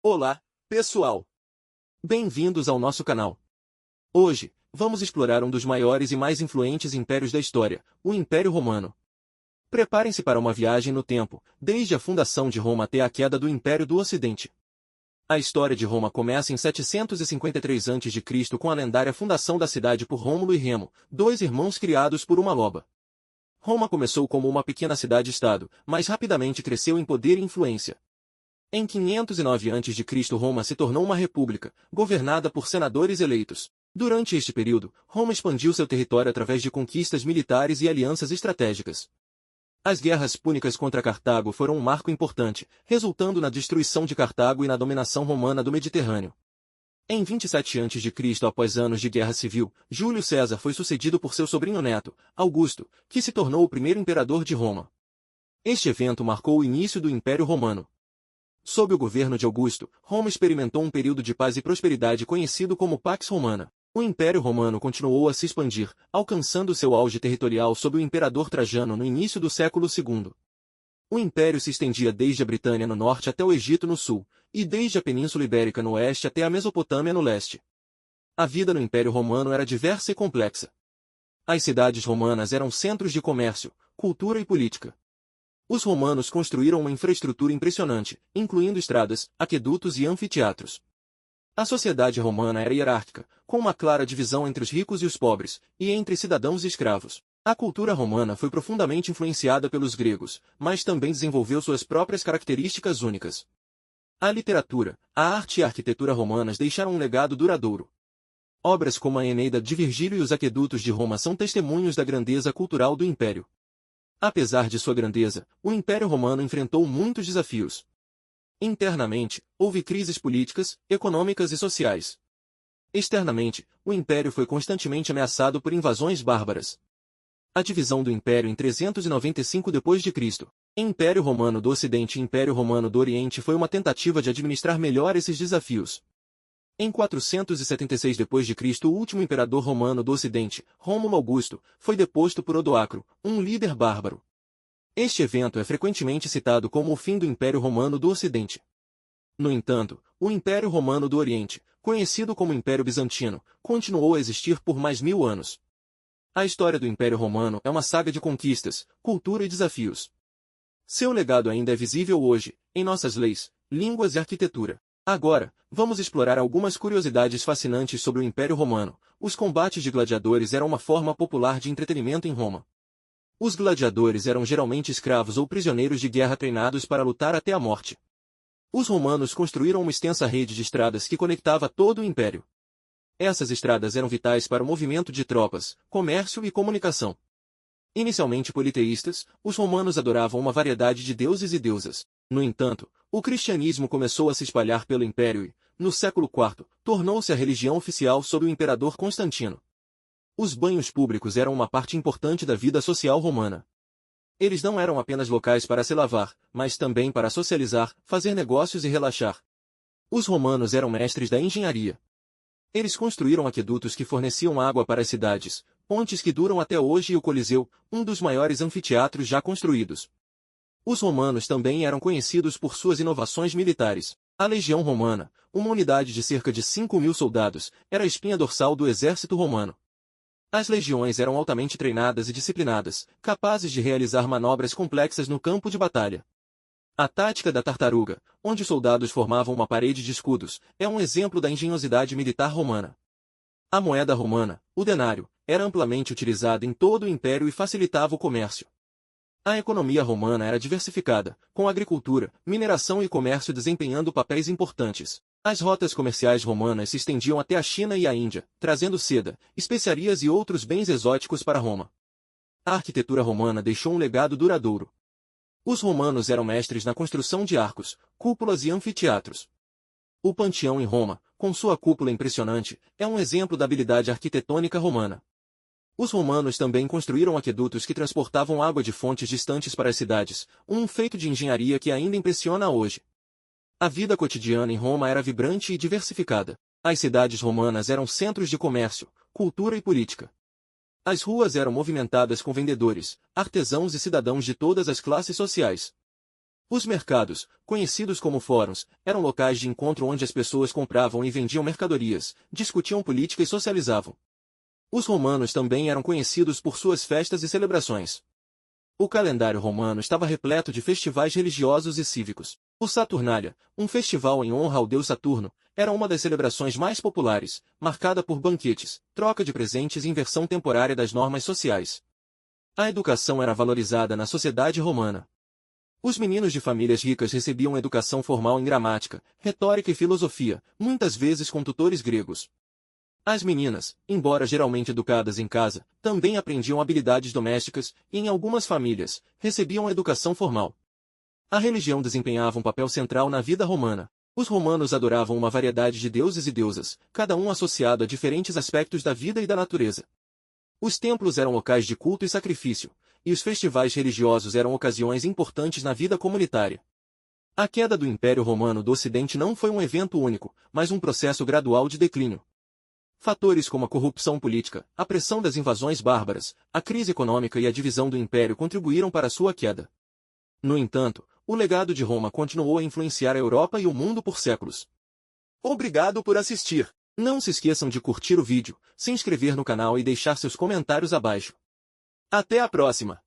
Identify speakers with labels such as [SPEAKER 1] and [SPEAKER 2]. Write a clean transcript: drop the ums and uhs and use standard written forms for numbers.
[SPEAKER 1] Olá, pessoal! Bem-vindos ao nosso canal. Hoje, vamos explorar um dos maiores e mais influentes impérios da história, o Império Romano. Preparem-se para uma viagem no tempo, desde a fundação de Roma até a queda do Império do Ocidente. A história de Roma começa em 753 a.C. com a lendária fundação da cidade por Rômulo e Remo, dois irmãos criados por uma loba. Roma começou como uma pequena cidade-estado, mas rapidamente cresceu em poder e influência. Em 509 a.C. Roma se tornou uma república, governada por senadores eleitos. Durante este período, Roma expandiu seu território através de conquistas militares e alianças estratégicas. As guerras púnicas contra Cartago foram um marco importante, resultando na destruição de Cartago e na dominação romana do Mediterrâneo. Em 27 a.C., após anos de guerra civil, Júlio César foi sucedido por seu sobrinho neto, Augusto, que se tornou o primeiro imperador de Roma. Este evento marcou o início do Império Romano. Sob o governo de Augusto, Roma experimentou um período de paz e prosperidade conhecido como Pax Romana. O Império Romano continuou a se expandir, alcançando seu auge territorial sob o imperador Trajano no início do século II. O império se estendia desde a Britânia no norte até o Egito no sul, e desde a Península Ibérica no oeste até a Mesopotâmia no leste. A vida no Império Romano era diversa e complexa. As cidades romanas eram centros de comércio, cultura e política. Os romanos construíram uma infraestrutura impressionante, incluindo estradas, aquedutos e anfiteatros. A sociedade romana era hierárquica, com uma clara divisão entre os ricos e os pobres, e entre cidadãos e escravos. A cultura romana foi profundamente influenciada pelos gregos, mas também desenvolveu suas próprias características únicas. A literatura, a arte e a arquitetura romanas deixaram um legado duradouro. Obras como a Eneida de Virgílio e os aquedutos de Roma são testemunhos da grandeza cultural do império. Apesar de sua grandeza, o Império Romano enfrentou muitos desafios. Internamente, houve crises políticas, econômicas e sociais. Externamente, o Império foi constantemente ameaçado por invasões bárbaras. A divisão do Império em 395 d.C., Império Romano do Ocidente e Império Romano do Oriente foi uma tentativa de administrar melhor esses desafios. Em 476 d.C., o último imperador romano do Ocidente, Rômulo Augusto, foi deposto por Odoacro, um líder bárbaro. Este evento é frequentemente citado como o fim do Império Romano do Ocidente. No entanto, o Império Romano do Oriente, conhecido como Império Bizantino, continuou a existir por mais 1000 anos. A história do Império Romano é uma saga de conquistas, cultura e desafios. Seu legado ainda é visível hoje, em nossas leis, línguas e arquitetura. Agora, vamos explorar algumas curiosidades fascinantes sobre o Império Romano. Os combates de gladiadores eram uma forma popular de entretenimento em Roma. Os gladiadores eram geralmente escravos ou prisioneiros de guerra treinados para lutar até a morte. Os romanos construíram uma extensa rede de estradas que conectava todo o império. Essas estradas eram vitais para o movimento de tropas, comércio e comunicação. Inicialmente politeístas, os romanos adoravam uma variedade de deuses e deusas. No entanto, o cristianismo começou a se espalhar pelo império e, no século IV, tornou-se a religião oficial sob o imperador Constantino. Os banhos públicos eram uma parte importante da vida social romana. Eles não eram apenas locais para se lavar, mas também para socializar, fazer negócios e relaxar. Os romanos eram mestres da engenharia. Eles construíram aquedutos que forneciam água para as cidades, pontes que duram até hoje e o Coliseu, um dos maiores anfiteatros já construídos. Os romanos também eram conhecidos por suas inovações militares. A Legião Romana, uma unidade de cerca de 5.000 soldados, era a espinha dorsal do exército romano. As legiões eram altamente treinadas e disciplinadas, capazes de realizar manobras complexas no campo de batalha. A tática da tartaruga, onde os soldados formavam uma parede de escudos, é um exemplo da engenhosidade militar romana. A moeda romana, o denário, era amplamente utilizada em todo o império e facilitava o comércio. A economia romana era diversificada, com agricultura, mineração e comércio desempenhando papéis importantes. As rotas comerciais romanas se estendiam até a China e a Índia, trazendo seda, especiarias e outros bens exóticos para Roma. A arquitetura romana deixou um legado duradouro. Os romanos eram mestres na construção de arcos, cúpulas e anfiteatros. O Panteão em Roma, com sua cúpula impressionante, é um exemplo da habilidade arquitetônica romana. Os romanos também construíram aquedutos que transportavam água de fontes distantes para as cidades, um feito de engenharia que ainda impressiona hoje. A vida cotidiana em Roma era vibrante e diversificada. As cidades romanas eram centros de comércio, cultura e política. As ruas eram movimentadas com vendedores, artesãos e cidadãos de todas as classes sociais. Os mercados, conhecidos como fóruns, eram locais de encontro onde as pessoas compravam e vendiam mercadorias, discutiam política e socializavam. Os romanos também eram conhecidos por suas festas e celebrações. O calendário romano estava repleto de festivais religiosos e cívicos. O Saturnália, um festival em honra ao deus Saturno, era uma das celebrações mais populares, marcada por banquetes, troca de presentes e inversão temporária das normas sociais. A educação era valorizada na sociedade romana. Os meninos de famílias ricas recebiam educação formal em gramática, retórica e filosofia, muitas vezes com tutores gregos. As meninas, embora geralmente educadas em casa, também aprendiam habilidades domésticas e, em algumas famílias, recebiam educação formal. A religião desempenhava um papel central na vida romana. Os romanos adoravam uma variedade de deuses e deusas, cada um associado a diferentes aspectos da vida e da natureza. Os templos eram locais de culto e sacrifício, e os festivais religiosos eram ocasiões importantes na vida comunitária. A queda do Império Romano do Ocidente não foi um evento único, mas um processo gradual de declínio. Fatores como a corrupção política, a pressão das invasões bárbaras, a crise econômica e a divisão do império contribuíram para sua queda. No entanto, o legado de Roma continuou a influenciar a Europa e o mundo por séculos. Obrigado por assistir. Não se esqueçam de curtir o vídeo, se inscrever no canal e deixar seus comentários abaixo. Até a próxima!